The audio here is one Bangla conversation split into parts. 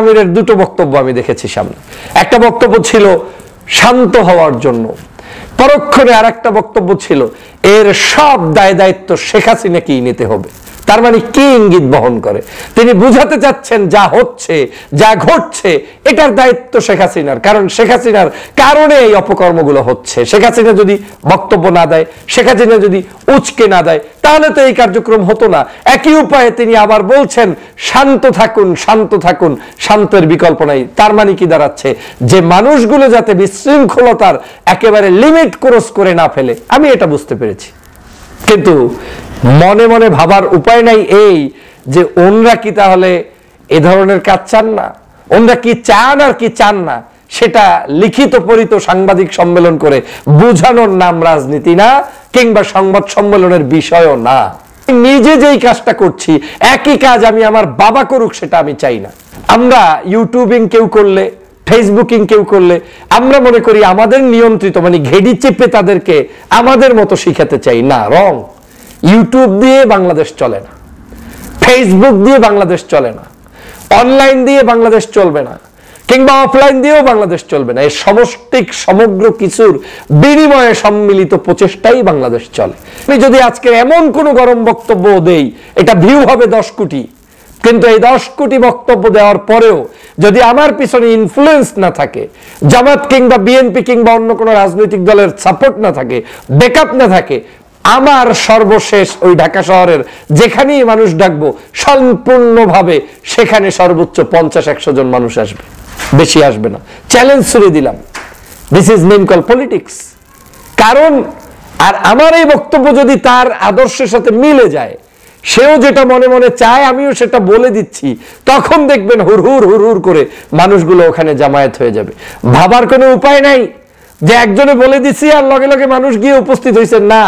আমিরের দুটো বক্তব্য আমি দেখেছি সামনে। একটা বক্তব্য ছিল শান্ত হওয়ার জন্য, পরক্ষণে আর একটা বক্তব্য ছিল এর সব দায় দায়িত্ব শেখ হাসিনাকেই নিতে হবে। তার মানে কি ইঙ্গিত বহন করে? তিনি বুঝাতে চাচ্ছেন যা হচ্ছে, যা ঘটছে, এটার দায়িত্ব শেখ হাসিনার, কারণ শেখ হাসিনার কারণে এই অপকর্মগুলো হচ্ছে। শেখ হাসিনা যদি বক্তব্য না দেয়, শেখ হাসিনা যদি উচকে না দেয়, তাহলে তো এই কার্যক্রম হতো না। একই উপায়ে তিনি আবার বলছেন শান্ত থাকুন, শান্ত থাকুন, শান্তের বিকল্প নাই। তার মানে কি দাঁড়াচ্ছে? যে মানুষগুলো যাতে বিশৃঙ্খলতার একেবারে লিমিট ক্রস করে না ফেলে। আমি এটা বুঝতে পেরেছি, কিন্তু মনে মনে ভাবার উপায় নাই এই যে ওনরা কি তাহলে এ ধরনের কাজ চান না? ওনরা কি চান আর কি চান না সেটা লিখিত পরিত সাংবাদিক সম্মেলন করে বুঝানোর নাম রাজনীতি না, কিংবা সংবাদ সম্মেলনের বিষয়ও না। নিজে যেই কাজটা করছি একই কাজ আমি আমার বাবা করুক, সেটা আমি চাই না। আমরা ইউটিউবিং কেউ করলে, ফেসবুকিং কেউ করলে আমরা মনে করি আমাদের নিয়ন্ত্রিত, মানে ঘেড়ি চেপে তাদেরকে আমাদের মতো শিখাতে চাই না। রং। ইউটিউব দিয়ে বাংলাদেশ চলে না, ফেসবুক দিয়ে বাংলাদেশ চলে না, অনলাইন দিয়ে বাংলাদেশ চলবে না, কিংবা অফলাইন দিয়েও বাংলাদেশ চলবে না। এই সমষ্টিক সমগ্র কিছুর বিনিময়ে সম্মিলিত প্রচেষ্টাই বাংলাদেশ চলে। আমি যদি আজকে এমন কোন গরম বক্তব্য দেই, এটা ভিউ হবে 10 কোটি, কিন্তু এই 10 কোটি বক্তব্য দেওয়ার পরেও যদি আমার পিছনে ইনফ্লুয়েন্স না থাকে, জামাত কিংবা বিএনপি কিংবা অন্য কোনো রাজনৈতিক দলের সাপোর্ট না থাকে, ব্যাকআপ না থাকে, আমার সর্বশেষ ওই ঢাকা শহরের যেখানেই মানুষ ডাকবো সম্পূর্ণভাবে সেখানে সর্বোচ্চ 50-100 জন মানুষ আসবে, বেশি আসবে না। চ্যালেঞ্জ ছুড়ে দিলাম। This is name call politics. কারণ আর আমার এই বক্তব্য যদি তার আদর্শের সাথে মিলে যায়, সেও যেটা মনে মনে চায় আমিও সেটা বলে দিচ্ছি, তখন দেখবেন হুড়হুড় হুড়হুড় করে মানুষগুলো ওখানে জামায়াত হয়ে যাবে। ভাবার কোনো উপায় নাই যে একজনে বলে দিচ্ছি আর লগে লগে মানুষ গিয়ে উপস্থিত হয়েছে। না,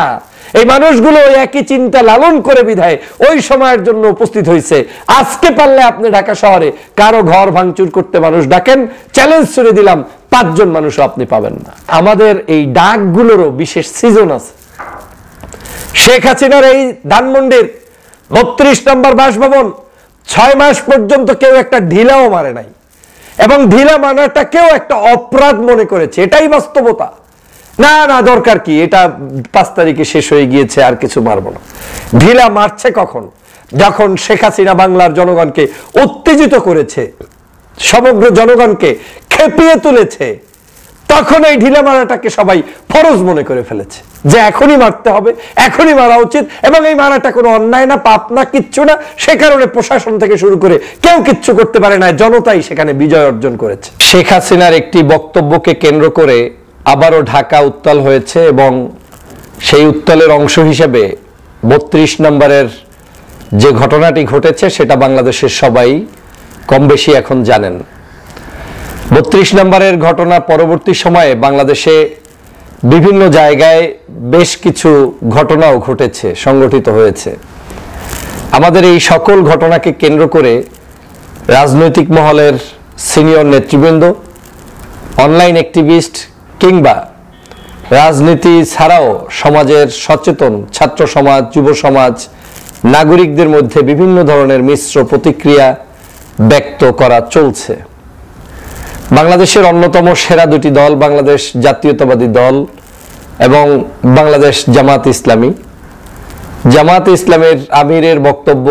এই মানুষগুলো একই চিন্তা লালন করে বিধায় ওই সময়ের জন্য উপস্থিত হয়েছে। আজকে পারলে আপনি ঢাকা শহরে কারো ঘর ভাঙচুর করতে মানুষ ডাকেন, চ্যালেঞ্জ ছুড়ে দিলাম 5 জন মানুষও আপনি পাবেন না। আমাদের এই ডাকগুলোরও বিশেষ সিজন আছে। শেখ হাসিনার এই ধানমন্ডির 32 নম্বর বাসভবন 6 মাস পর্যন্ত কেউ একটা ঢিলাও মারে নাই, এবং ঢিলা মানাটা কেউ একটা অপরাধ মনে করেছে। এটাই বাস্তবতা। না না, দরকার কি, এটা 5 তারিখে শেষ হয়ে গিয়েছে, আর কিছু মারবো না। ঢিলা মারছে কখন? যখন শেখ হাসিনা বাংলার জনগণকে উত্তেজিত করেছে, সমগ্র জনগণকে খেপিয়ে তুলেছে, তখন এই ঢিলা মারাটাকে সবাই ফরজ মনে করে ফেলেছে যে এখনই মারতে হবে, এখনই মারা উচিত, এবং এই মারাটা কোনো অন্যায় না, পাপ না, কিচ্ছু না। সে কারণে প্রশাসন থেকে শুরু করে কেউ কিচ্ছু করতে পারে না, জনতাই সেখানে বিজয় অর্জন করেছে। শেখ হাসিনার একটি বক্তব্যকে কেন্দ্র করে আবারও ঢাকা উত্তাল হয়েছে, এবং সেই উত্তালের অংশ হিসেবে 32 নম্বরের যে ঘটনাটি ঘটেছে সেটা বাংলাদেশের সবাই কম বেশি এখন জানেন। 32 নম্বরের ঘটনা পরবর্তী সময়ে বাংলাদেশে বিভিন্ন জায়গায় বেশ কিছু ঘটনাও ঘটেছে, সংগঠিত হয়েছে। আমাদের এই সকল ঘটনাকে কেন্দ্র করে রাজনৈতিক মহলের সিনিয়র নেতৃবৃন্দ, অনলাইন অ্যাক্টিভিস্ট, কিংবা রাজনীতি ছাড়াও সমাজের সচেতন ছাত্র সমাজ, যুব সমাজ, নাগরিকদের মধ্যে বিভিন্ন ধরনের মিশ্র প্রতিক্রিয়া ব্যক্ত করা চলছে। বাংলাদেশের অন্যতম সেরা দুটি দল, বাংলাদেশ জাতীয়তাবাদী দল এবং বাংলাদেশ জামাত ইসলামী। জামাত ইসলামের আমিরের বক্তব্য,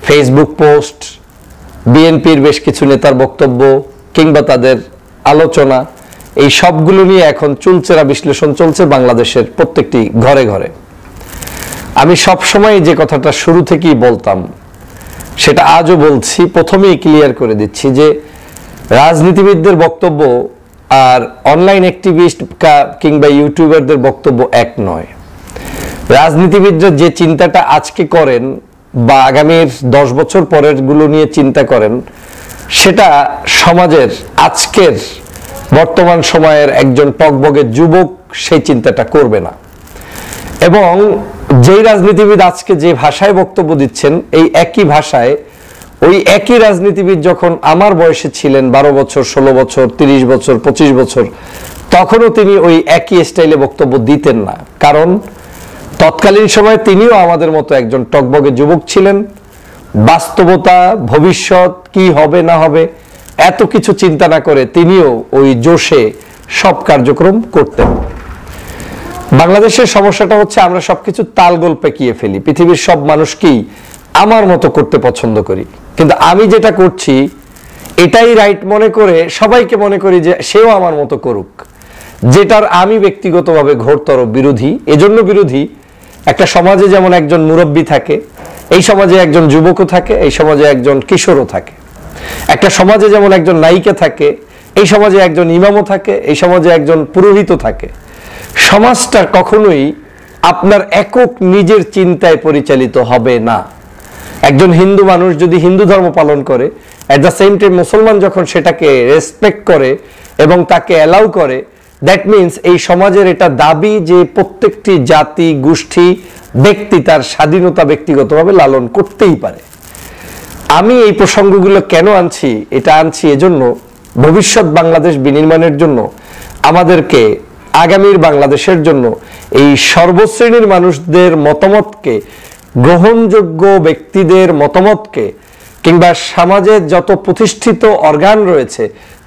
ফেসবুক পোস্ট, বিএনপির বেশ কিছু নেতার বক্তব্য কিংবা তাদের আলোচনা, এই সবগুলো নিয়ে এখন চুলচেরা বিশ্লেষণ চলছে বাংলাদেশের প্রত্যেকটি ঘরে ঘরে। আমি সবসময় যে কথাটা শুরু থেকেই বলতাম সেটা আজও বলছি, প্রথমেই ক্লিয়ার করে দিচ্ছি যে রাজনীতিবিদদের বক্তব্য আর অনলাইন অ্যাক্টিভিস্ট কিংবা ইউটিউবারদের বক্তব্য এক নয়। রাজনীতিবিদরা যে চিন্তাটা আজকে করেন বা আগামীর 10 বছর পরের গুলো নিয়ে চিন্তা করেন, সেটা সমাজের আজকের বর্তমান সময়ের একজন টকবগে যুবক সেই চিন্তাটা করবে না। এবং যেই রাজনীতিবিদ আজকে যে ভাষায় বক্তব্য দিচ্ছেন, এই একই ভাষায় ওই একই রাজনীতিবিদ যখন আমার বয়সে ছিলেন, 12 বছর, 16 বছর, 30 বছর, 25 বছর, তখনও তিনি ওই একই স্টাইলে বক্তব্য দিতেন না। কারণ তৎকালীন সময়ে তিনিও আমাদের মতো একজন টকবগে যুবক ছিলেন। বাস্তবতা, ভবিষ্যৎ কি হবে না হবে এত কিছু চিন্তা না করে তিনিও ওই জোশে সব কার্যক্রম করতেন। বাংলাদেশের সমস্যাটা হচ্ছে আমরা সবকিছু তালগোল পেকিয়ে ফেলি। পৃথিবীর সব মানুষকেই আমার মতো করতে পছন্দ করি, কিন্তু আমি যেটা করছি এটাই রাইট মনে করে সবাইকে মনে করি যে সেও আমার মতো করুক, যেটার আমি ব্যক্তিগতভাবে ঘোরতর বিরোধী। এজন্য বিরোধী, একটা সমাজে যেমন একজন মুরব্বী থাকে, এই সমাজে একজন যুবকও থাকে, এই সমাজে একজন কিশোরও থাকে। একটা সমাজে যেমন একজন নায়িকা থাকে, এই সমাজে একজন ইমামও থাকে, এই সমাজে একজন পুরোহিতও থাকে। সমাজটা কখনোই আপনার একক নিজের চিন্তায় পরিচালিত হবে না। একজন হিন্দু মানুষ যদি হিন্দু ধর্ম পালন করে, এট দ্য সেম টাইম মুসলমান যখন সেটাকে রেসপেক্ট করে এবং তাকে অ্যালাউ করে, দ্যাট মিনস এই সমাজের এটা দাবি যে প্রত্যেকটি জাতি, গোষ্ঠী, ব্যক্তি তার স্বাধীনতা ব্যক্তিগতভাবে লালন করতেই পারে। আমি এই প্রসঙ্গগুলো কেন আনছি? এটা আনছি এজন্য, ভবিষ্যৎ বাংলাদেশ বিনির্মাণের জন্য আমাদেরকে, আগামীর বাংলাদেশের জন্য এই সর্বশ্রেণীর মানুষদের মতামতকে, গ্রহণযোগ্য ব্যক্তিদের মতামতকে, কিংবা সমাজের যত প্রতিষ্ঠিত অর্গান রয়েছে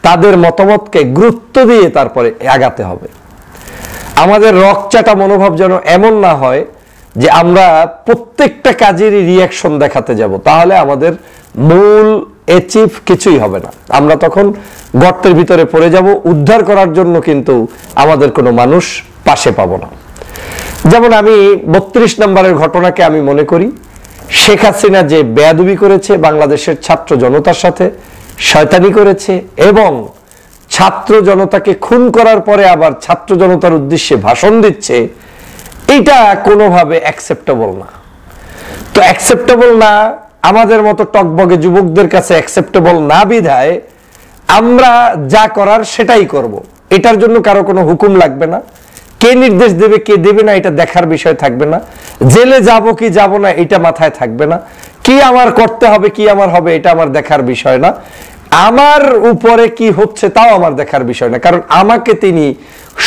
তাদের মতামতকে গুরুত্ব দিয়ে তারপরে আগাতে হবে। আমাদের রকচাটা মনোভাব যেন এমন না হয় যে আমরা প্রত্যেকটা কাজেরই রিয়াকশন দেখাতে যাব, তাহলে আমাদের মূল অ্যাচিভ কিছুই হবে না। আমরা তখন গর্তের ভিতরে পড়ে যাব, উদ্ধার করার জন্য কিন্তু আমাদের কোনো মানুষ পাশে পাবো না। যেমন আমি 32 নম্বরের ঘটনাকে আমি মনে করি, শেখ হাসিনা যে বেয়াদবি করেছে বাংলাদেশের ছাত্র জনতার সাথে, শয়তানি করেছে এবং ছাত্র জনতাকে খুন করার পরে আবার ছাত্র জনতার উদ্দেশ্যে ভাষণ দিচ্ছে, এটা কোনোভাবে অ্যাকসেপ্টেবল না। তো অ্যাকসেপ্টেবল না, আমাদের মতো টকবগে যুবকদের কাছে অ্যাকসেপ্টেবল না বিধায় আমরা যা করার সেটাই করব। এটার জন্য কারো কোনো হুকুম লাগবে না, কে নির্দেশ দেবে কে দেবে না এটা দেখার বিষয় থাকবে না, জেলে যাব কি যাব না এটা মাথায় থাকবে না, কি আমার করতে হবে কি আমার হবে এটা আমার দেখার বিষয় না, আমার উপরে কি হচ্ছে তাও আমার দেখার বিষয় না। কারণ আমাকে তিনি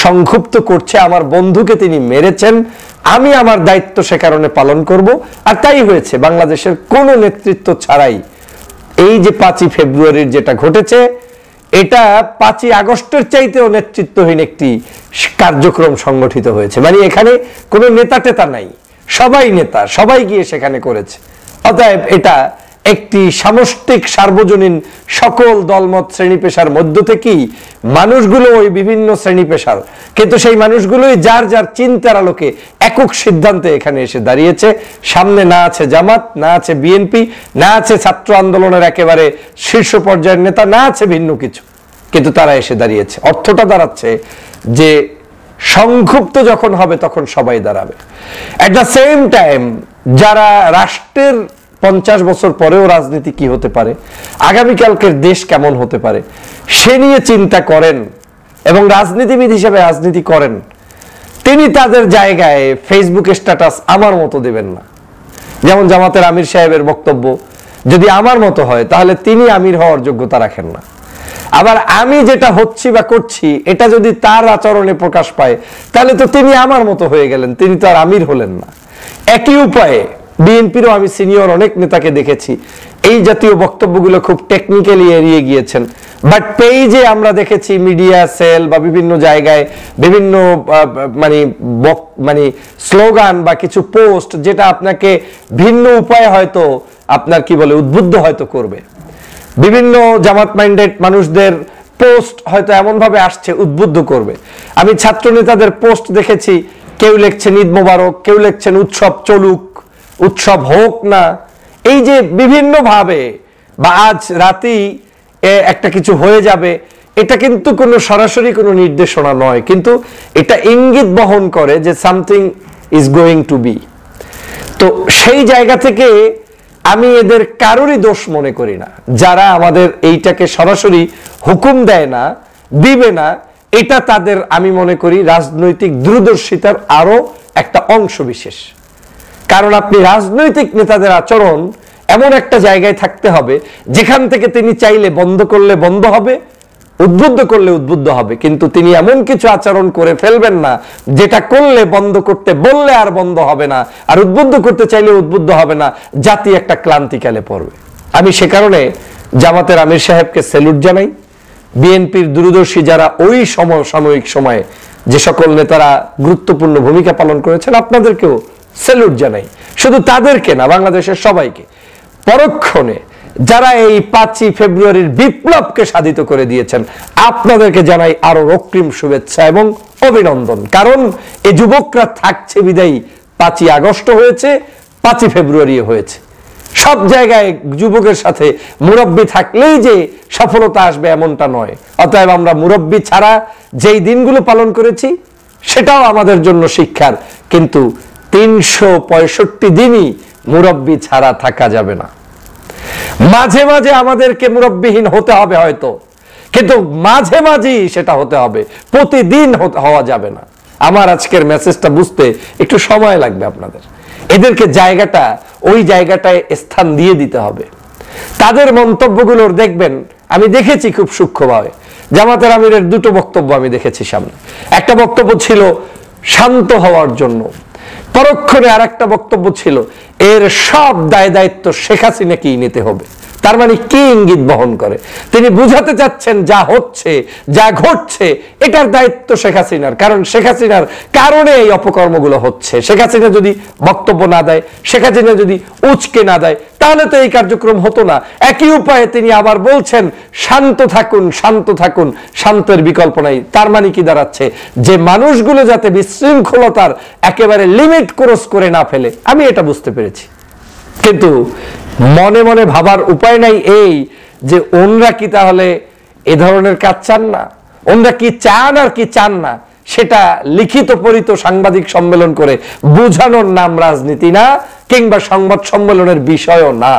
সংক্ষুব্ধ করছে, আমার বন্ধুকে তিনি মেরেছেন, আমি আমার দায়িত্ব সে কারণে পালন করব। আর তাই হয়েছে, বাংলাদেশের কোনো নেতৃত্ব ছাড়াই এই যে 5ই ফেব্রুয়ারির যেটা ঘটেছে, এটা 5ই আগস্টের চাইতেও নেতৃত্বহীন একটি কার্যক্রম সংগঠিত হয়েছে। মানে এখানে কোনো নেতা টেতা নাই, সবাই নেতা, সবাই গিয়ে সেখানে করেছে। অতএব এটা একটি সামষ্টিক সার্বজনীন সকল দলমত শ্রেণী পেশার মধ্য থেকেই মানুষগুলো ওই বিভিন্ন শ্রেণী পেশার, কিন্তু সেই মানুষগুলোই যার যার চিন্তার আলোকে একক সিদ্ধান্তে এখানে এসে দাঁড়িয়েছে। সামনে না আছে জামাত, না আছে বিএনপি, না আছে ছাত্র আন্দোলনের একেবারে শীর্ষ পর্যায়ের নেতা, না আছে ভিন্ন কিছু, কিন্তু তারা এসে দাঁড়িয়েছে। অর্থটা দাঁড়াচ্ছে যে সংক্ষুব্ধ যখন হবে তখন সবাই দাঁড়াবে। এট দ্য সেম টাইম যারা রাষ্ট্রের 50 বছর পরেও রাজনীতি কি হতে পারে, আগামীকালকের দেশ কেমন হতে পারে সে নিয়ে চিন্তা করেন এবং রাজনীতিবিদ হিসেবে রাজনীতি করেন, তিনি তাদের জায়গায় ফেসবুকে স্ট্যাটাস আমার মতো দেবেন না। যেমন জামাতের আমির সাহেবের বক্তব্য যদি আমার মতো হয় তাহলে তিনি আমির হওয়ার যোগ্যতা রাখেন না। আবার আমি যেটা হচ্ছি বা করছি এটা যদি তার আচরণে প্রকাশ পায় তাহলে তো তিনি আমার মতো হয়ে গেলেন, তিনি তো আর আমির হলেন না। একই উপায়ে বিএনপিরও আমি সিনিয়র অনেক নেতাকে দেখেছি এই জাতীয় বক্তব্যগুলো খুব টেকনিক্যালি এড়িয়ে গিয়েছেন, বাট পেজে আমরা দেখেছি মিডিয়া সেল বা বিভিন্ন জায়গায় বিভিন্ন মানে স্লোগান বা কিছু পোস্ট যেটা আপনাকে ভিন্ন উপায়ে হয়তো আপনার কি বলে উদ্বুদ্ধ হয়তো করবে। বিভিন্ন জামাত মাইন্ডেড মানুষদের পোস্ট হয়তো এমন ভাবে আসছে উদ্বুদ্ধ করবে। আমি ছাত্র নেতাদের পোস্ট দেখেছি, কেউ লিখছেন ঈদ মোবারক, কেউ লিখছেন উৎসব চলুক, উৎসব হোক না, এই যে বিভিন্ন ভাবে বা আজ রাতেই একটা কিছু হয়ে যাবে, এটা কিন্তু কোনো সরাসরি কোনো নির্দেশনা নয়, কিন্তু এটা ইঙ্গিত বহন করে যে something is going to be. তো সেই জায়গা থেকে আমি এদের কারোরই দোষ মনে করি না, যারা আমাদের এইটাকে সরাসরি হুকুম দেয় না, দিবে না, এটা তাদের আমি মনে করি রাজনৈতিক দূরদর্শিতার আরো একটা অংশ বিশেষ। কারণ আপনি রাজনৈতিক নেতাদের আচরণ এমন একটা জায়গায় থাকতে হবে যেখান থেকে তিনি চাইলে বন্ধ করলে বন্ধ হবে, উদ্বুদ্ধ করলে উদ্বুদ্ধ হবে, কিন্তু তিনি এমন কিছু আচরণ করে ফেলবেন না যেটা করলে বন্ধ করতে বললে আর বন্ধ হবে না, আর উদ্বুদ্ধ করতে চাইলে উদ্বুদ্ধ হবে না, জাতি একটা ক্লান্তিকালে পড়বে। আমি সে কারণে জামাতের আমির সাহেবকে স্যালুট জানাই, বিএনপির দূরদর্শী যারা ওই সমসাময়িক সময়ে যে সকল নেতারা গুরুত্বপূর্ণ ভূমিকা পালন করেছেন আপনাদেরকেও স্যালুট জানাই। শুধু তাদেরকে না, বাংলাদেশের সবাইকে। পরক্ষণে যারা এই 5ই ফেব্রুয়ারির বিপ্লবকে সাধিত করে দিয়েছেন আপনাদেরকে জানাই আরো অগ্রিম শুভেচ্ছা এবং অভিনন্দন। কারণ এই যুবকরা থাকছে বিদায়ী 5ই আগস্ট হয়েছে, 5ই ফেব্রুয়ারি হয়েছে। সব জায়গায় যুবকের সাথে মুরব্বী থাকলেই যে সফলতা আসবে এমনটা নয়। অতএব আমরা মুরব্বী ছাড়া যেই দিনগুলো পালন করেছি সেটাও আমাদের জন্য শিক্ষার, কিন্তু 365 দিনই মুরব্বী ছাড়া থাকা যাবে না। মাঝে মাঝে আমাদেরকে মুরব্বীহীন হতে হবে হয়তো, কিন্তু মাঝে মাঝেই সেটা হতে হবে, প্রতিদিন হওয়া যাবে না। আমার আজকের মেসেজটা বুঝতে একটু সময় লাগবে আপনাদের। এদেরকে ওই জায়গাটায় স্থান দিয়ে দিতে হবে। তাদের মন্তব্যগুলোর দেখবেন, আমি দেখেছি খুব সূক্ষ্মভাবে। জামাতের আমিরের দুটো বক্তব্য আমি দেখেছি সামনে। একটা বক্তব্য ছিল শান্ত হওয়ার জন্য, পরক্ষণে আর একটা বক্তব্য ছিল এর সব দায় দায়িত্ব শেখ হাসিনাকেই নিতে হবে। তার মানে কি ইঙ্গিত বহন করে? তিনি বুঝাতে চাচ্ছেন যা হচ্ছে, যা ঘটছে, এটার দায়িত্ব শেখ হাসিনার। কারণ শেখ হাসিনার কারণে এই অপকর্মগুলো হচ্ছে। শেখ হাসিনা যদি বক্তব্য না দেয়, শেখ হাসিনা যদি উচকে না দেয়, তাহলে তো এই কার্যক্রম হতো না। একই উপায়ে তিনি আবার বলছেন শান্ত থাকুন, শান্ত থাকুন, শান্তের বিকল্প নাই। তার মানে কি দাঁড়াচ্ছে? যে মানুষগুলো যাতে বিশৃঙ্খলতার একেবারে লিমিট ক্রস করে না ফেলে। আমি এটা বুঝতে পেরেছি, কিন্তু মনে মনে ভাবার উপায় নাই এই যে ওনরা কি তাহলে এ ধরনের কাজ চান না? ওনরা কি চান আর কি চান না সেটা লিখিত পরিত সাংবাদিক সম্মেলন করে বোঝানোর নাম রাজনীতি না, কিংবা সংবাদ সম্মেলনের বিষয়ও না।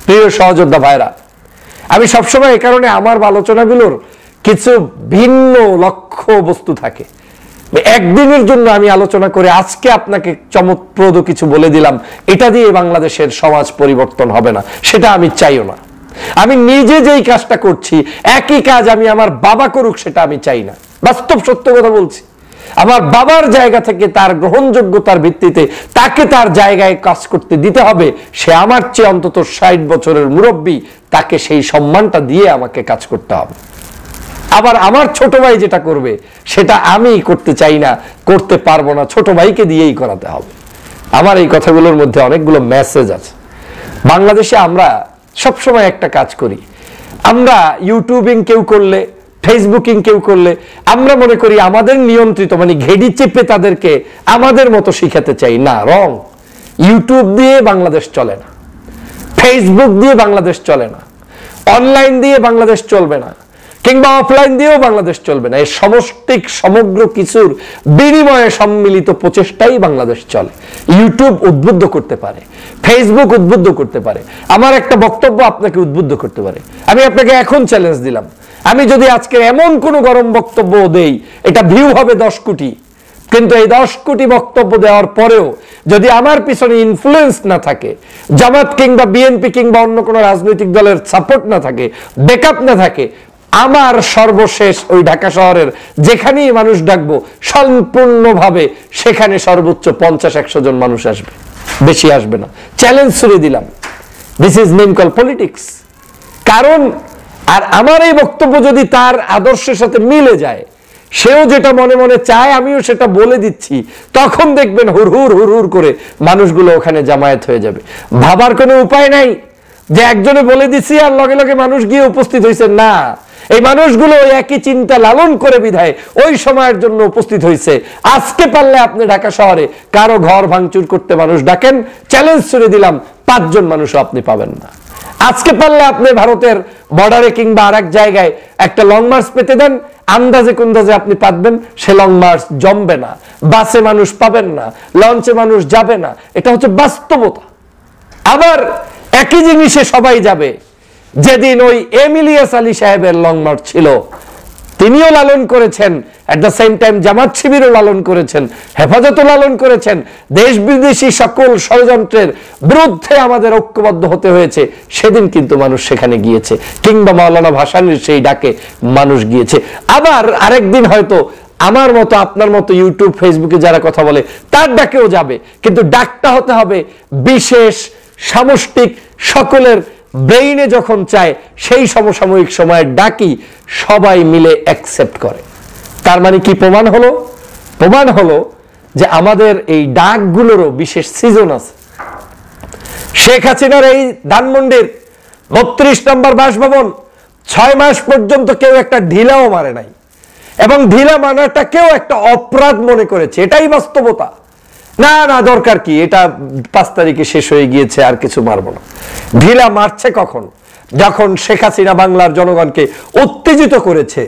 প্রিয় সহযোদ্ধা ভাইরা, আমি সবসময় এই কারণে আমার আলোচনাগুলোর কিছু ভিন্ন লক্ষ্য বস্তু থাকে। একদিনের জন্য আমি আলোচনা করে আজকে আপনাকে চমকপ্রদ কিছু বলে দিলাম, এটা দিয়ে বাংলাদেশের সমাজ পরিবর্তন হবে না, সেটা আমি চাইও না। আমি নিজে যেই কাজটা করছি একই কাজ আমি আমার বাবা করুক, সেটা আমি চাই না। বাস্তব সত্য কথা বলছি। আমার বাবার জায়গা থেকে তার গ্রহণযোগ্যতার ভিত্তিতে তাকে তার জায়গায় কাজ করতে দিতে হবে। সে আমার চেয়ে অন্তত 60 বছরের মুরব্বী, তাকে সেই সম্মানটা দিয়ে আমাকে কাজ করতে হবে। আবার আমার ছোট ভাই যেটা করবে সেটা আমি করতে চাই না, করতে পারবো না, ছোট ভাইকে দিয়েই করাতে হবে। আমার এই কথাগুলোর মধ্যে অনেকগুলো মেসেজ আছে। বাংলাদেশে আমরা সবসময় একটা কাজ করি, আমরা ইউটিউবিং কেউ করলে, ফেসবুকিং কেউ করলে আমরা মনে করি আমাদের নিয়ন্ত্রিত, মানে ঘেড়ি চেপে তাদেরকে আমাদের মতো শিখাতে চাই। না, রং। ইউটিউব দিয়ে বাংলাদেশ চলে না, ফেসবুক দিয়ে বাংলাদেশ চলে না, অনলাইন দিয়ে বাংলাদেশ চলবে না, কিংবা অফলাইন দিয়েও বাংলাদেশ চলবে না। এই সমষ্টিক সমগ্র কিছুর বিনিময়ে সম্মিলিত প্রচেষ্টাই বাংলাদেশ চলে। ইউটিউব উদ্বুদ্ধ করতে পারে, ফেসবুক উদ্বুদ্ধ করতে পারে, আমার একটা বক্তব্য আপনাকে উদ্বুদ্ধ করতে পারে। আমি আপনাকে এখন চ্যালেঞ্জ দিলাম, আমি যদি আজকে এমন কোন গরম বক্তব্য দেই, এটা ভিউ হবে 10 কোটি, কিন্তু এই 10 কোটি বক্তব্য দেওয়ার পরেও যদি আমার পিছনে ইনফ্লুয়েন্স না থাকে, জামাত কিংবা বিএনপি কিংবা অন্য কোনো রাজনৈতিক দলের সাপোর্ট না থাকে, ব্যাকআপ না থাকে, আমার সর্বশেষ ওই ঢাকা শহরের যেখানেই মানুষ ডাকবো সম্পূর্ণভাবে সেখানে সর্বোচ্চ 50-100 জন মানুষ আসবে, বেশি আসবে না। চ্যালেঞ্জ ছুড়ে দিলাম। This is name call politics. কারণ আর আমার এই বক্তব্য যদি তার আদর্শের সাথে মিলে যায়, সেও যেটা মনে মনে চায় আমিও সেটা বলে দিচ্ছি, তখন দেখবেন হুড়হুড় হুড়হুড় করে মানুষগুলো ওখানে জামায়াত হয়ে যাবে। ভাবার কোনো উপায় নাই যে একজনে বলে দিচ্ছি আর লগে লগে মানুষ গিয়ে উপস্থিত হয়েছে। না, এই মানুষগুলো একই চিন্তা লালন করে বিধায় ওই সময়ের জন্য উপস্থিত হয়েছে। আজকে পারলে আপনি ঢাকা শহরে কারো ঘর ভাঙচুর করতে মানুষ ডাকেন, চ্যালেঞ্জ ছুড়ে দিলাম 5 জন মানুষও আপনি পাবেন না। আজকে পারলে আপনি ভারতের বর্ডারে কিংবা আর এক জায়গায় একটা লং মার্চ পেতে দেন, আন্দাজে কুন্দাজে আপনি পাবেন, সে লং মার্চ জমবে না, বাসে মানুষ পাবেন না, লঞ্চে মানুষ যাবে না। এটা হচ্ছে বাস্তবতা। আবার একই জিনিসে সবাই যাবে। যেদিন ওই এমিলিয়াস আলী সাহেবের লং মার্চ ছিল, তিনিও লালন করেছেন, এট দ্য সেম টাইম জামাত শিবিরও লালন করেছেন, হেফাজতও লালন করেছেন। দেশ বিদেশি সকল ষড়যন্ত্রের বিরুদ্ধে আমাদের ঐক্যবদ্ধ হতে হয়েছে। সেদিন কিন্তু মানুষ সেখানে গিয়েছে, কিংবা মাওলানা ভাসানীর সেই ডাকে মানুষ গিয়েছে। আবার আরেকদিন হয়তো আমার মতো আপনার মতো ইউটিউব ফেসবুকে যারা কথা বলে তার ডাকেও যাবে, কিন্তু ডাকটা হতে হবে বিশেষ, সামষ্টিক, সকলের ব্রেইনে যখন চায় সেই সমসাময়িক সময়ে ডাকি, সবাই মিলে অ্যাকসেপ্ট করে। তার মানে কি প্রমাণ হলো? প্রমাণ হলো যে আমাদের এই ডাকগুলোরও বিশেষ সিজন আছে। শেখ হাসিনার এই ধানমন্ডির 32 নম্বর বাসভবন 6 মাস পর্যন্ত কেউ একটা ঢিলাও মারে নাই, এবং ঢিলা মানাটা কেউ একটা অপরাধ মনে করেছে। এটাই বাস্তবতা। না না, দরকার কি, এটা 5 তারিখে শেষ হয়ে গিয়েছে, আর কিছু মারবো না। ঢিলা মারছে কখন? যখন শেখ হাসিনা বাংলার জনগণকে উত্তেজিত করেছে,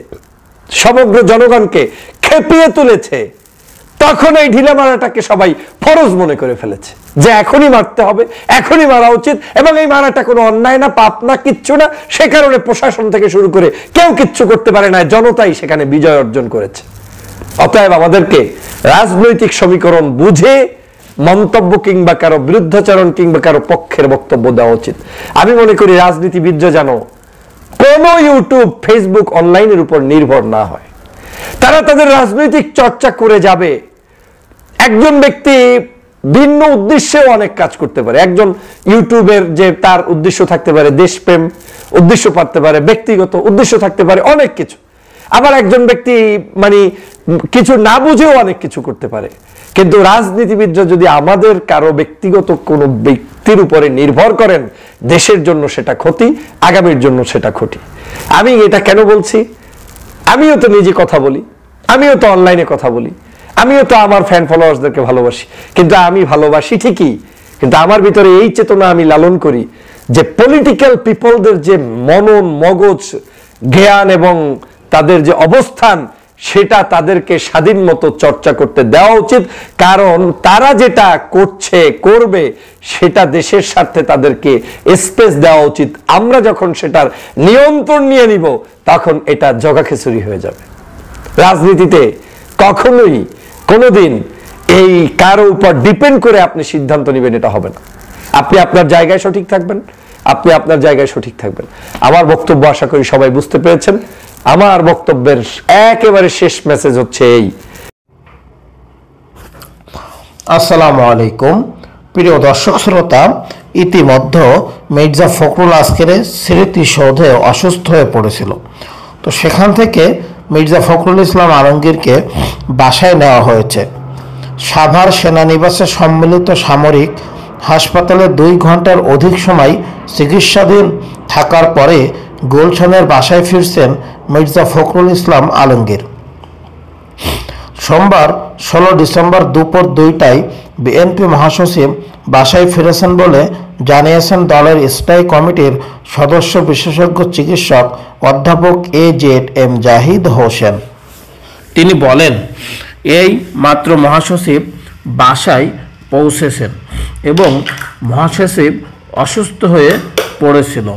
সমগ্র জনগণকে খেপিয়ে তুলেছে, তখন এই ঢিলা মারাটাকে সবাই ফরজ মনে করে ফেলেছে যে এখনই মারতে হবে, এখনই মারা উচিত, এবং এই মারাটা কোনো অন্যায় না, পাপ না, কিচ্ছু না। সে কারণে প্রশাসন থেকে শুরু করে কেউ কিচ্ছু করতে পারে না, জনতাই সেখানে বিজয় অর্জন করেছে। অতএব আমাদেরকে রাজনৈতিক সমীকরণ বুঝে মন্তব্য কিংবা কারো বিরুদ্ধাচরণ কিংবা কারো পক্ষের বক্তব্য দেওয়া উচিত। আমি মনে করি রাজনীতিবিদরা যেন কোন ইউটিউব, ফেসবুক, অনলাইনের উপর নির্ভর না হয়। তারা তাদের রাজনৈতিক চর্চা করে যাবে। একজন ব্যক্তি ভিন্ন উদ্দেশ্যেও অনেক কাজ করতে পারে। একজন ইউটিউবের যে তার উদ্দেশ্য থাকতে পারে দেশপ্রেম, উদ্দেশ্য থাকতে পারে ব্যক্তিগত, উদ্দেশ্য থাকতে পারে অনেক কিছু। আবার একজন ব্যক্তি মানে কিছু না বুঝেও অনেক কিছু করতে পারে। কিন্তু রাজনীতিবিদরা যদি আমাদের কারো ব্যক্তিগত কোনো ব্যক্তির উপরে নির্ভর করেন, দেশের জন্য সেটা ক্ষতি, আগামীর জন্য সেটা ক্ষতি। আমি এটা কেন বলছি? আমিও তো নিজে কথা বলি, আমিও তো অনলাইনে কথা বলি, আমিও তো আমার ফ্যান ফলোয়ার্সদেরকে ভালোবাসি। কিন্তু আমি ভালোবাসি ঠিকই, কিন্তু আমার ভিতরে এই চেতনা আমি লালন করি যে পলিটিক্যাল পিপলদের যে মনন, মগজ, জ্ঞান এবং তাদের যে অবস্থান, সেটা তাদেরকে স্বাধীন মতো চর্চা করতে দেওয়া উচিত। কারণ তারা যেটা করছে, করবে, সেটা দেশের স্বার্থে তাদেরকে স্পেস দেওয়া উচিত। আমরা যখন সেটার নিয়ন্ত্রণ নিয়ে নিব, তখন এটা জগা খিচুড়ি হয়ে যাবে। রাজনীতিতে কখনোই কোনোদিন এই কারো উপর ডিপেন্ড করে আপনি সিদ্ধান্ত নেবেন, এটা হবে না। আপনি আপনার জায়গায় সঠিক থাকবেন, আপনি আপনার জায়গায় সঠিক থাকবেন। আমার বক্তব্য আশা করি সবাই বুঝতে পেরেছেন। আমার বক্তব্যের একেবারে শেষ মেসেজ হচ্ছে এই। আসসালামু আলাইকুম প্রিয় দর্শক শ্রোতা, ইতিমধ্যে মির্জা ফখরুল আজকের স্মৃতিসৌধে অসুস্থ হয়ে পড়েছিল। তো সেখান থেকে মির্জা ফখরুল ইসলাম আলমগীরকে বাসায় নেওয়া হয়েছে। সাভার সেনানিবাসে সম্মিলিত সামরিক হাসপাতালে 2 ঘন্টার অধিক সময় চিকিৎসাধীন থাকার পরে গুলশানের বাসায় ফিরছেন মির্জা ফখরুল ইসলাম আলমগীর। সোমবার 16 ডিসেম্বর দুপুর 2টায় বিএনপি মহাসচিব বাসায় ফিরেছেন বলে জানিয়েছেন দলের স্থায়ী কমিটির সদস্য বিশেষজ্ঞ চিকিৎসক অধ্যাপক AZM জাহিদ হোসেন। তিনি বলেন, এই মাত্র মহাসচিব বাসায় পৌঁছেছেন এবং মহাসচিব অসুস্থ হয়ে পড়েছিল।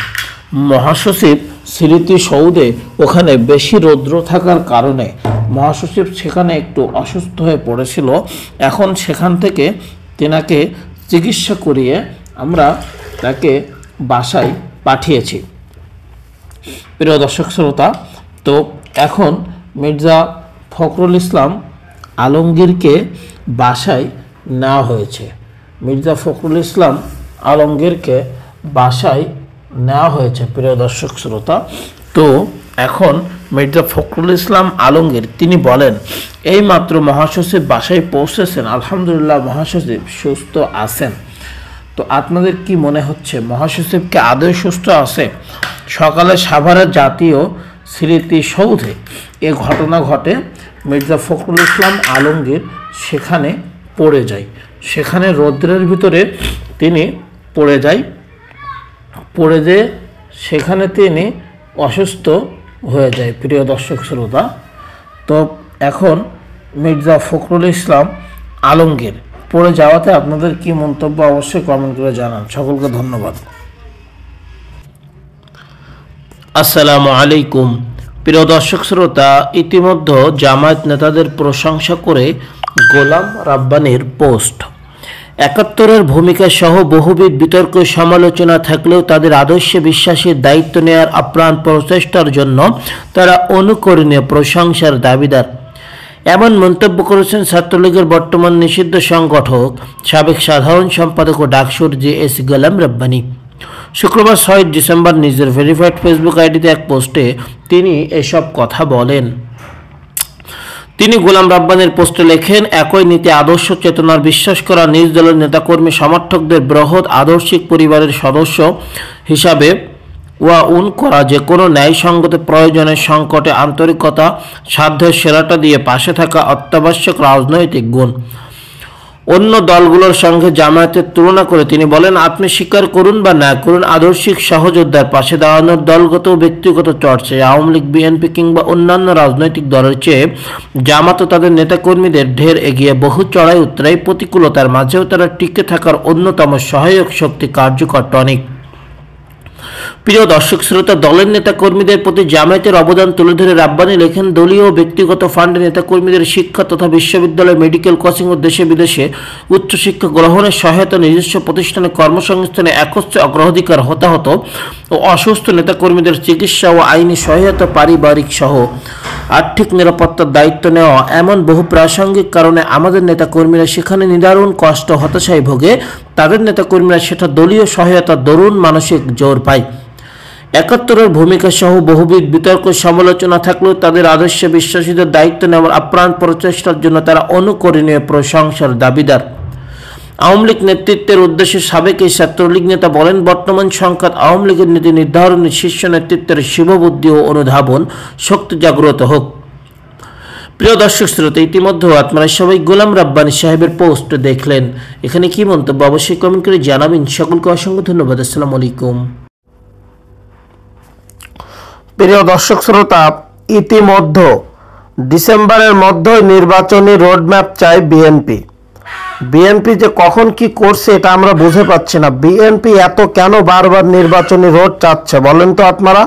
মহাসচিব স্মৃতিসৌধে ওখানে বেশি রৌদ্র থাকার কারণে মহাসচিব সেখানে একটু অসুস্থ হয়ে পড়েছিল। এখন সেখান থেকে তেনাকে চিকিৎসা করিয়ে আমরা তাকে বাসায় পাঠিয়েছি। প্রিয় দর্শক শ্রোতা, তো এখন মির্জা ফখরুল ইসলাম আলমগীরকে বাসায় নেওয়া হয়েছে। মির্জা ফখরুল ইসলাম আলমগীরকে বাসায় নেওয়া হয়েছে প্রিয় দর্শক শ্রোতা। তো এখন মির্জা ফখরুল ইসলাম আলমগীর তিনি বলেন, এই মাত্র মহাসচিব বাসায় পৌঁছেছেন, আলহামদুলিল্লাহ মহাসচিব সুস্থ আছেন। তো আপনাদের কি মনে হচ্ছে মহাসচিবকে আদৌ সুস্থ আছে? সকালে সাভারের জাতীয় স্মৃতিসৌধে এ ঘটনা ঘটে। মির্জা ফখরুল ইসলাম আলমগীর সেখানে পড়ে যায়, সেখানে রৌদ্রের ভিতরে তিনি পড়ে যেয়ে সেখানে তিনি অসুস্থ হয়ে যায় প্রিয় দর্শক শ্রোতা। তো এখন মির্জা ফখরুল ইসলাম আলমগীর পড়ে যাওয়াতে আপনাদের কি মন্তব্য অবশ্যই কমেন্ট করে জানান। সকলকে ধন্যবাদ। আসসালামু আলাইকুম প্রিয় দর্শক শ্রোতা, ইতিমধ্যে জামায়াত নেতাদের প্রশংসা করে গোলাম রাব্বানীর পোস্ট। ৭১-এর ভূমিকা সহ বহুবিধ বিতর্ক সমালোচনা থাকলেও তাদের আদর্শে বিশ্বাসের দায়িত্ব নেওয়ার আপ্রাণ প্রচেষ্টার জন্য তারা অনুকরণীয় প্রশংসার দাবিদার। এমন মন্তব্য করেছেন ছাত্রলীগের বর্তমান নিষিদ্ধ সংগঠক সাবেক সাধারণ সম্পাদক ও ডাকসুর JS গোলাম রাব্বানী। শুক্রবার 6 ডিসেম্বর নিজের ভেরিফাইড ফেসবুক আইডিতে এক পোস্টে তিনি এসব কথা বলেন। তিনি গোলাম রাব্বানির পোস্টে লেখেন, একই নীতি আদর্শ চেতনার বিশ্বাস করা নিজ দলের নেতাকর্মী সমর্থকদের বৃহৎ আদর্শিক পরিবারের সদস্য হিসাবে ওয়াউন করা যে কোনো ন্যায়সঙ্গত প্রয়োজনের সংকটে আন্তরিকতা সাধ্যের সেরাটা দিয়ে পাশে থাকা অত্যাবশ্যক রাজনৈতিক গুণ। অন্য দলগুলোর সঙ্গে জামায়াতের তুলনা করে তিনি বলেন, আপনি স্বীকার করুন বা না করুন, আদর্শিক সহযোদ্ধার পাশে দাঁড়ানোর দলগত ও ব্যক্তিগত চর্চায় আওয়ামী লীগ, বিএনপি কিংবা অন্যান্য রাজনৈতিক দলের চেয়ে জামাত ও তাদের নেতাকর্মীদের ঢের এগিয়ে। বহু চড়াই উতরাই প্রতিকূলতার মাঝেও তারা টিকে থাকার অন্যতম সহায়ক শক্তি কার্যকর টনিক। প্রিয় দর্শক শ্রোতা, দলের নেতাকর্মীদের প্রতি জামায়াতের অবদান তুলে ধরে রাব্বানি লেখেন, দলীয় ও ব্যক্তিগত ফান্ডে নেতাকর্মীদের শিক্ষা তথা বিশ্ববিদ্যালয়, মেডিকেল কোচিং ও দেশে বিদেশে উচ্চশিক্ষা গ্রহণের সহায়তা, নিজস্ব প্রতিষ্ঠানে কর্মসংস্থানে একচ্ছ অগ্রাধিকার হতাহত ও অসুস্থ নেতাকর্মীদের চিকিৎসা ও আইনি সহায়তা, পারিবারিক সহ আর্থিক নিরাপত্তার দায়িত্ব নেওয়া, এমন বহু প্রাসঙ্গিক কারণে আমাদের নেতাকর্মীরা সেখানে নিদারুণ কষ্ট হতাশায় ভোগে। তাদের নেতাকর্মীরা সেটা দলীয় সহায়তার দরুন মানসিক জোর পায়। ৭১-এর ভূমিকা সহ বহুবিধ বিতর্ক সমালোচনা থাকলেও তাদের আদর্শে বিশ্বাসীদের দায়িত্ব নেওয়ার আপ্রাণ প্রচেষ্টার জন্য তারা অনুকরণীয় প্রশংসার দাবিদার। আওয়ামী লীগ নেতৃত্বের উদ্দেশ্যে সাবেক এই ছাত্রলীগ নেতা বলেন, বর্তমান সংকট আওয়ামী লীগের নীতি নির্ধারণে শীর্ষ নেতৃত্বের শিববুদ্ধি ও অনুধাবন শক্তি জাগ্রত হোক। প্রিয় দর্শক শ্রোতা, ইতিমধ্যে আপনারা সবাই গোলাম রাব্বানি সাহেবের পোস্ট দেখলেন। এখানে কি মন্তব্য অবশ্যই কমেন্ট করে জানাবেন। সকলকে অসংখ্য ধন্যবাদ। আসসালামু আলাইকুম। প্রিয় দর্শক শ্রোতা, ইতিমধ্যে ডিসেম্বরের মধ্যে নির্বাচনী রোডম্যাপ চাই বিএনপি। বিএনপি যে কখন কি করছে এটা আমরা বুঝে পাচ্ছি না। বিএনপি এত কেন বারবার নির্বাচনী রোড চাচ্ছে বলেন তো আপনারা?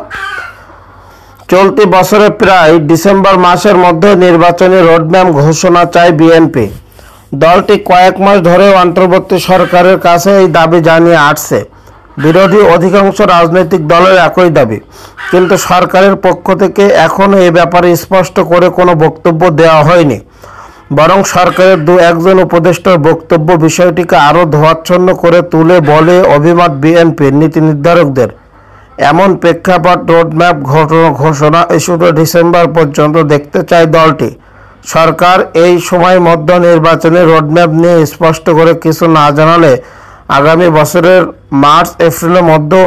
চলতি বছরে প্রায় ডিসেম্বর মাসের মধ্যে নির্বাচনী রোডম্যাপ ঘোষণা চায় বিএনপি। দলটি কয়েক মাস ধরেও অন্তর্বর্তী সরকারের কাছে এই দাবি জানিয়ে আসছে। বিরোধী অধিকাংশ রাজনৈতিক দলের একই দাবি, কিন্তু সরকারের পক্ষ থেকে এখনও এ ব্যাপারে স্পষ্ট করে কোনো বক্তব্য দেওয়া হয়নি। বরং সরকারের একজন উপদেষ্টার বক্তব্য বিষয়টিকে আরও ধোঁয়াচ্ছন্ন করে তুলে বলে অভিমত বিএনপির নীতি নির্ধারকদের। এমন প্রেক্ষাপট রোডম্যাপ ঘোষণা ইস্যুতে ডিসেম্বর পর্যন্ত দেখতে চায় দলটি। সরকার এই সময় মধ্য নির্বাচনী রোডম্যাপ নিয়ে স্পষ্ট করে কিছু না জানালে আগামী বছরের মার্চ এপ্রিলের মধ্যে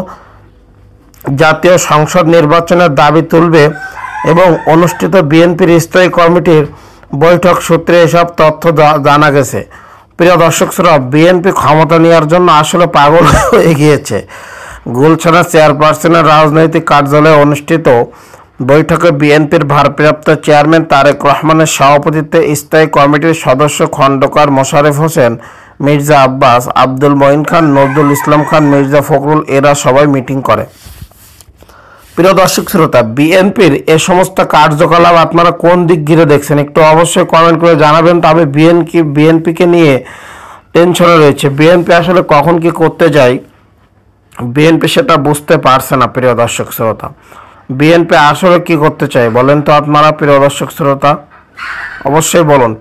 জাতীয় সংসদ নির্বাচনের দাবি তুলবে এবং অনুষ্ঠিত বিএনপির স্থায়ী কমিটির বৈঠক সূত্রে এসব তথ্য জানা গেছে। প্রিয় দর্শক শ্রোতা, বিএনপি ক্ষমতা নেওয়ার জন্য আসলে পাগল হয়ে গিয়েছে। গুলশানের চেয়ারপারসনের রাজনৈতিক কার্যালয়ে অনুষ্ঠিত বৈঠকে বিএনপির ভারপ্রাপ্ত চেয়ারম্যান তারেক রহমানের সভাপতিত্বে স্থায়ী কমিটির সদস্য খন্দকার মোশাররফ হোসেন, মির্জা আব্বাস, আব্দুল মঈন খান, নজরুল ইসলাম খান, মির্জা ফখরুল এরা সবাই মিটিং করে। প্রিয় দর্শক শ্রোতা, বিএনপির এ সমস্ত কার্যকলাপ আপনারা কোন দিক ঘিরে দেখছেন একটু অবশ্যই কমেন্ট করে জানাবেন। তবে বিএনপিকে নিয়ে টেনশনে রয়েছে। বিএনপি আসলে কখন কি করতে যায় বিএনপি সেটা বুঝতে পারছে না। প্রিয় দর্শক শ্রোতা, বিএনপি আসলে কি করতে চায় বলেন তো আপনারা? প্রিয় দর্শক শ্রোতা, অবশ্যই বলুন।